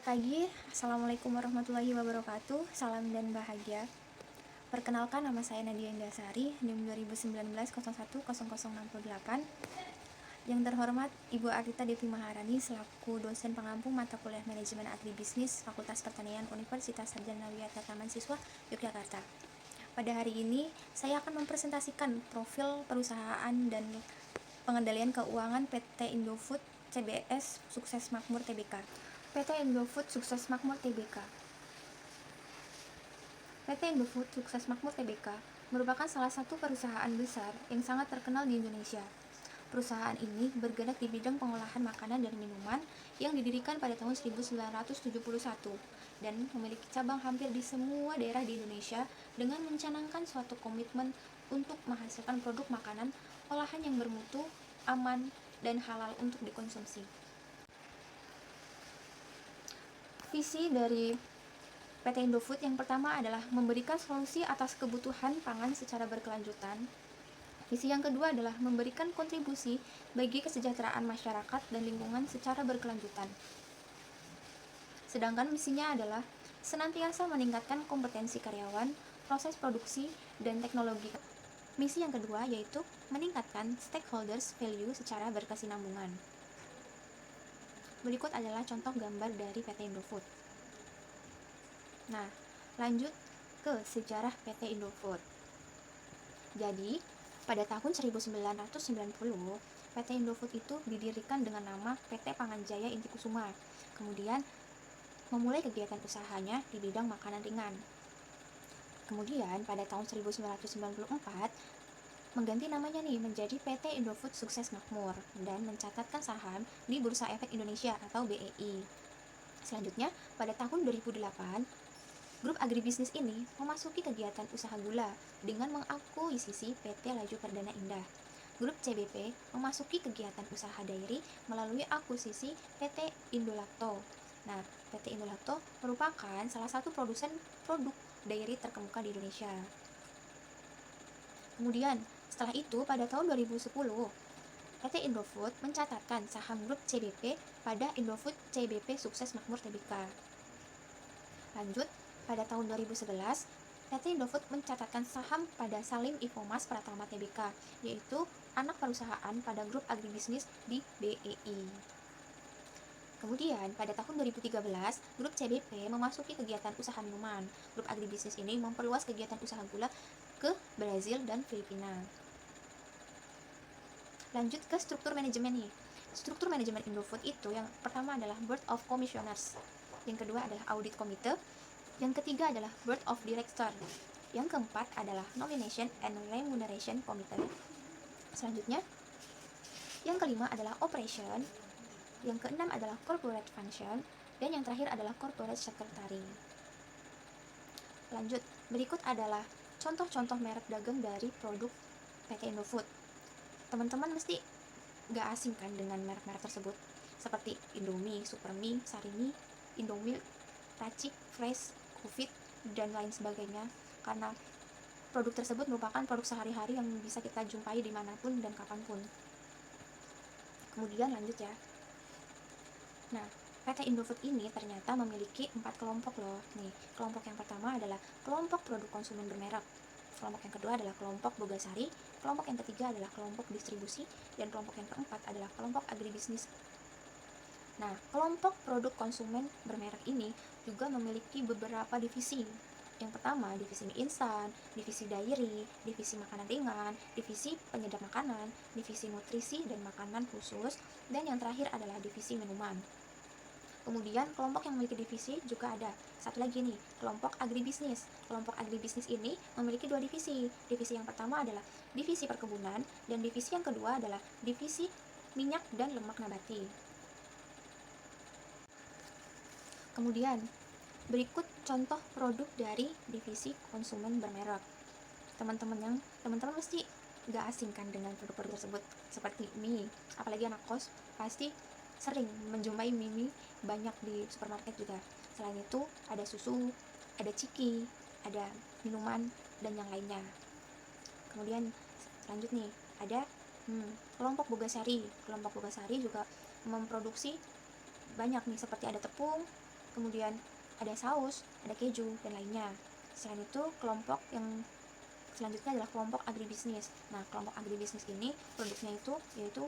pagi, Assalamualaikum warahmatullahi wabarakatuh. Salam dan bahagia. Perkenalkan, nama saya Nadia Indasari, NIM 2019 01 0068. Yang terhormat Ibu Artita Devi Maharani selaku dosen pengampu mata kuliah Manajemen Agribisnis Fakultas Pertanian Universitas Sarjana Wiyata Taman Siswa Yogyakarta. Pada hari ini, saya akan mempresentasikan profil perusahaan dan pengendalian keuangan PT Indofood CBS Sukses Makmur Tbk. PT Indofood Sukses Makmur Tbk. PT Indofood Sukses Makmur Tbk merupakan salah satu perusahaan besar yang sangat terkenal di Indonesia. Perusahaan ini bergerak di bidang pengolahan makanan dan minuman yang didirikan pada tahun 1971 dan memiliki cabang hampir di semua daerah di Indonesia dengan mencanangkan suatu komitmen untuk menghasilkan produk makanan olahan yang bermutu, aman, dan halal untuk dikonsumsi. Visi dari PT Indofood yang pertama adalah memberikan solusi atas kebutuhan pangan secara berkelanjutan. Visi yang kedua adalah memberikan kontribusi bagi kesejahteraan masyarakat dan lingkungan secara berkelanjutan. Sedangkan misinya adalah senantiasa meningkatkan kompetensi karyawan, proses produksi, dan teknologi. Misi yang kedua yaitu meningkatkan stakeholders value secara berkesinambungan. Berikut adalah contoh gambar dari PT Indofood. Nah, lanjut ke sejarah PT Indofood. Jadi, pada tahun 1990, PT Indofood itu didirikan dengan nama PT Panganjaya Inti Kusuma. Kemudian, memulai kegiatan usahanya di bidang makanan ringan. Kemudian, pada tahun 1994, mengganti namanya menjadi PT Indofood Sukses Makmur dan mencatatkan saham di Bursa Efek Indonesia atau BEI. Selanjutnya, pada tahun 2008, grup agribisnis ini memasuki kegiatan usaha gula dengan mengakuisisi PT Laju Perdana Indah. Grup CBP memasuki kegiatan usaha dairy melalui akuisisi PT Indolacto. Nah, PT Indolacto merupakan salah satu produsen produk dairy terkemuka di Indonesia. Kemudian, setelah itu pada tahun 2010, PT Indofood mencatatkan saham grup CBP pada Indofood CBP Sukses Makmur Tbk. Lanjut, pada tahun 2011, PT Indofood mencatatkan saham pada Salim Infomas Pratama Tbk, yaitu anak perusahaan pada grup agribisnis di BEI. Kemudian, pada tahun 2013, grup CBP memasuki kegiatan usaha minuman. Grup agribisnis ini memperluas kegiatan usaha gula ke Brazil dan Filipina. Lanjut ke struktur manajemen nih. Struktur manajemen Indofood itu yang pertama adalah Board of Commissioners, yang kedua adalah Audit Committee, yang ketiga adalah Board of Director, yang keempat adalah Nomination and Remuneration Committee. Selanjutnya, yang kelima adalah Operation, yang keenam adalah Corporate Function, dan yang terakhir adalah Corporate Secretary. Lanjut, berikut adalah contoh-contoh merek dagang dari produk PT Indofood. Teman-teman mesti gak asing kan dengan merek-merek tersebut, seperti Indomie, Supermie, Sarimi, Indomilk, Racik, Fresh, Kufit, dan lain sebagainya, karena produk tersebut merupakan produk sehari-hari yang bisa kita jumpai dimanapun dan kapanpun. Kemudian lanjut ya. Nah, PT Indofood ini ternyata memiliki 4 kelompok loh. Nih, kelompok yang pertama adalah kelompok produk konsumen bermerek. Kelompok yang kedua adalah kelompok Bogasari, kelompok yang ketiga adalah kelompok distribusi, dan kelompok yang keempat adalah kelompok agribisnis. Nah, kelompok produk konsumen bermerek ini juga memiliki beberapa divisi. Yang pertama, divisi mie instan, divisi dairy, divisi makanan ringan, divisi penyedap makanan, divisi nutrisi dan makanan khusus, dan yang terakhir adalah divisi minuman. Kemudian kelompok yang memiliki divisi juga ada. Satu lagi nih, kelompok agribisnis. Kelompok agribisnis ini memiliki dua divisi. Divisi yang pertama adalah divisi perkebunan, dan divisi yang kedua adalah divisi minyak dan lemak nabati. Kemudian, berikut contoh produk dari divisi konsumen bermerek. Teman-teman mesti gak asing kan dengan produk-produk tersebut, seperti mie. Apalagi anak kos pasti sering menjumpai mie banyak di supermarket juga. Selain itu ada susu, ada ciki, ada minuman, dan yang lainnya. Kemudian lanjut nih, ada kelompok Bogasari. Kelompok Bogasari juga memproduksi banyak nih, seperti ada tepung, kemudian ada saus, ada keju, dan lainnya. Selain itu, kelompok yang selanjutnya adalah kelompok agribisnis. Nah, kelompok agribisnis ini produknya itu yaitu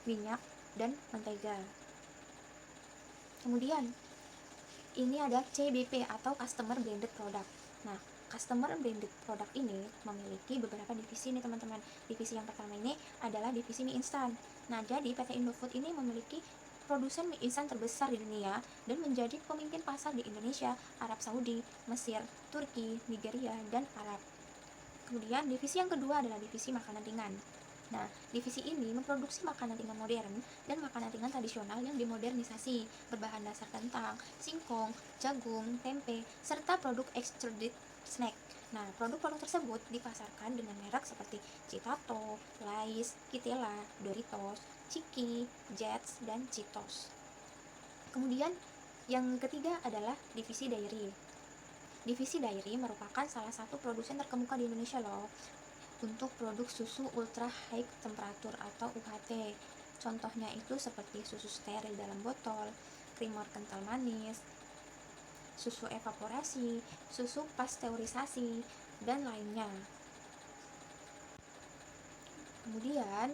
minyak dan mentega. Kemudian ini ada CBP atau Customer Branded Product. Nah, Customer Branded Product ini memiliki beberapa divisi nih teman-teman. Divisi yang pertama ini adalah divisi mie instan. Nah, jadi PT Indofood ini memiliki produsen mie instan terbesar di dunia dan menjadi pemimpin pasar di Indonesia, Arab Saudi, Mesir, Turki, Nigeria, dan Arab. Kemudian divisi yang kedua adalah divisi makanan ringan. Nah, divisi ini memproduksi makanan ringan modern dan makanan ringan tradisional yang dimodernisasi, berbahan dasar kentang, singkong, jagung, tempe, serta produk extruded snack. Nah, produk-produk tersebut dipasarkan dengan merek seperti Citato, Lay's, Kitela, Doritos, Chiki, Jets, dan Cheetos. Kemudian yang ketiga adalah divisi dairy. Divisi dairy merupakan salah satu produsen terkemuka di Indonesia loh untuk produk susu ultra high temperatur atau UHT. Contohnya itu seperti susu steril dalam botol, creamer kental manis, susu evaporasi, susu pasteurisasi, dan lainnya. Kemudian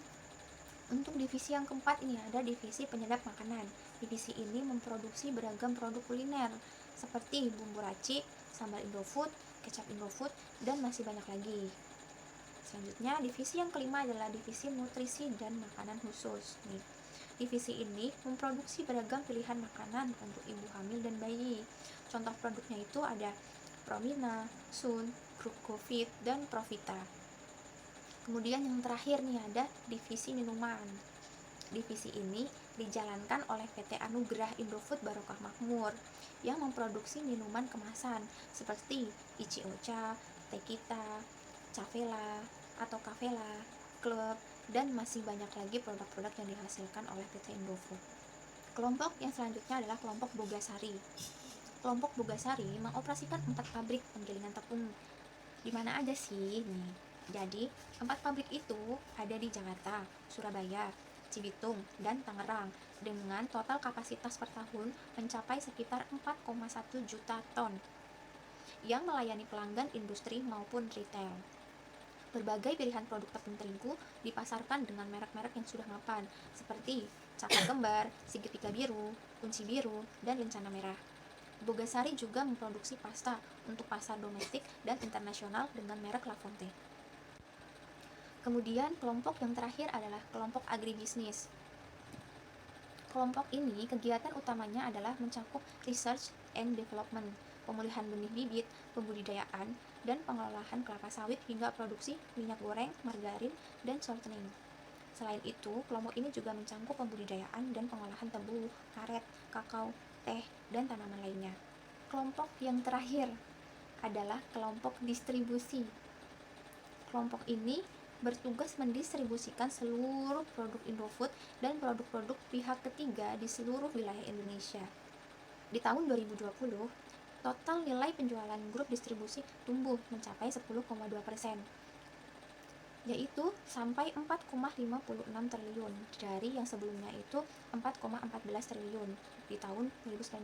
untuk divisi yang keempat ini ada divisi penyedap makanan. Divisi ini memproduksi beragam produk kuliner seperti bumbu racik, sambal Indofood, kecap Indofood, dan masih banyak lagi. Selanjutnya, divisi yang kelima adalah divisi nutrisi dan makanan khusus. Nih, divisi ini memproduksi beragam pilihan makanan untuk ibu hamil dan bayi. Contoh produknya itu ada Promina, Sun, Grucovit, dan Provita. Kemudian yang terakhir nih ada divisi minuman. Divisi ini dijalankan oleh PT Anugrah Indofood Barokah Makmur yang memproduksi minuman kemasan seperti Ichi Ocha, Tekita, Cavela atau Cavela, Club, dan masih banyak lagi produk-produk yang dihasilkan oleh PT Indofood. Kelompok yang selanjutnya adalah kelompok Bogasari. Kelompok Bogasari mengoperasikan 4 pabrik penggilingan tepung. Di mana aja sih nih? Jadi, 4 pabrik itu ada di Jakarta, Surabaya, Cibitung, dan Tangerang dengan total kapasitas per tahun mencapai sekitar 4,1 juta ton yang melayani pelanggan industri maupun retail. Berbagai pilihan produk tepung terigu dipasarkan dengan merek-merek yang sudah mapan seperti Cakar Kembar, Segitiga Biru, Kunci Biru, dan Lencana Merah. Bogasari juga memproduksi pasta untuk pasar domestik dan internasional dengan merek La Fonte. Kemudian kelompok yang terakhir adalah kelompok agribisnis. Kelompok ini kegiatan utamanya adalah mencakup research and development, pemulihan benih bibit, pembudidayaan, dan pengelolaan kelapa sawit hingga produksi minyak goreng, margarin, dan shortening. Selain itu, kelompok ini juga mencakup pembudidayaan dan pengolahan tebu, karet, kakao, teh, dan tanaman lainnya. Kelompok yang terakhir adalah kelompok distribusi. Kelompok ini bertugas mendistribusikan seluruh produk Indofood dan produk-produk pihak ketiga di seluruh wilayah Indonesia. Di tahun 2020, total nilai penjualan grup distribusi tumbuh mencapai 10,2%, yaitu sampai 4,56 triliun dari yang sebelumnya itu 4,14 triliun di tahun 2019.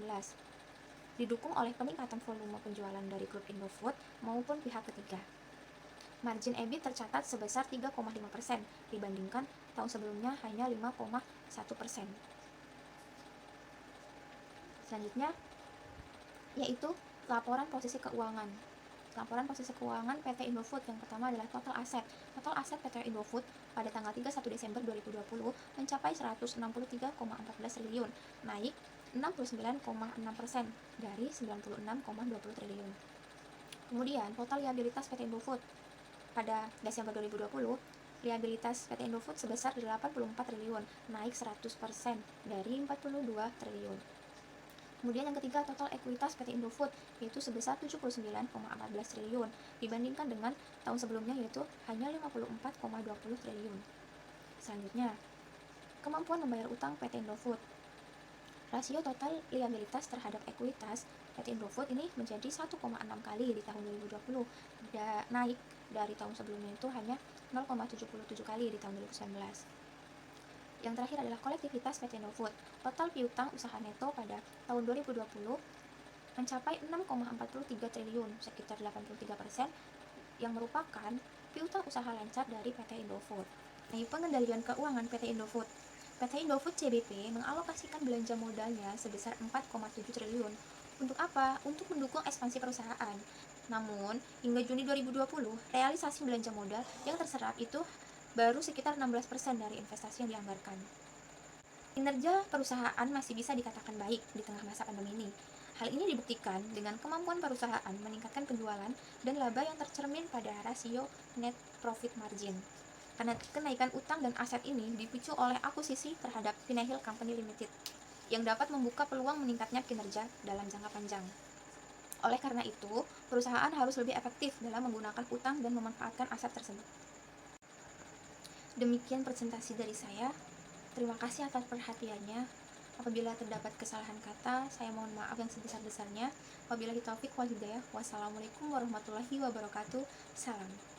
Didukung oleh peningkatan volume penjualan dari grup Indofood maupun pihak ketiga. Margin EBIT tercatat sebesar 3,5% dibandingkan tahun sebelumnya hanya 5,1%. Selanjutnya yaitu laporan posisi keuangan. Laporan posisi keuangan PT Indofood yang pertama adalah total aset. Total aset PT Indofood pada tanggal 31 Desember 2020 mencapai 163,14 triliun, naik 69,6% dari 96,20 triliun. Kemudian total liabilitas PT Indofood pada Desember 2020, liabilitas PT Indofood sebesar 84 triliun, naik 100% dari 42 triliun. Kemudian yang ketiga, total ekuitas PT Indofood yaitu sebesar 79,14 triliun dibandingkan dengan tahun sebelumnya yaitu hanya 54,20 triliun. Selanjutnya, kemampuan membayar utang PT Indofood. Rasio total liabilitas terhadap ekuitas PT Indofood ini menjadi 1,6 kali di tahun 2020, naik dari tahun sebelumnya itu hanya 0,77 kali di tahun 2019. Yang terakhir adalah kolektivitas PT Indofood. Total piutang usaha neto pada tahun 2020 mencapai 6,43 triliun, sekitar 83%, yang merupakan piutang usaha lancar dari PT Indofood. Pengendalian keuangan PT Indofood. PT Indofood CBP mengalokasikan belanja modalnya sebesar 4,7 triliun. Untuk apa? Untuk mendukung ekspansi perusahaan. Namun, hingga Juni 2020, realisasi belanja modal yang terserap itu baru sekitar 16% dari investasi yang dianggarkan. Kinerja perusahaan masih bisa dikatakan baik di tengah masa pandemi ini. Hal ini dibuktikan dengan kemampuan perusahaan meningkatkan penjualan dan laba yang tercermin pada rasio net profit margin. Karena kenaikan utang dan aset ini dipicu oleh akuisisi terhadap Pinnacle Company Limited, yang dapat membuka peluang meningkatnya kinerja dalam jangka panjang. Oleh karena itu, perusahaan harus lebih efektif dalam menggunakan utang dan memanfaatkan aset tersebut. Demikian presentasi dari saya. Terima kasih atas perhatiannya. Apabila terdapat kesalahan kata, saya mohon maaf yang sebesar-besarnya. Wabillahi taufik wal hidayah. Wassalamualaikum warahmatullahi wabarakatuh. Salam.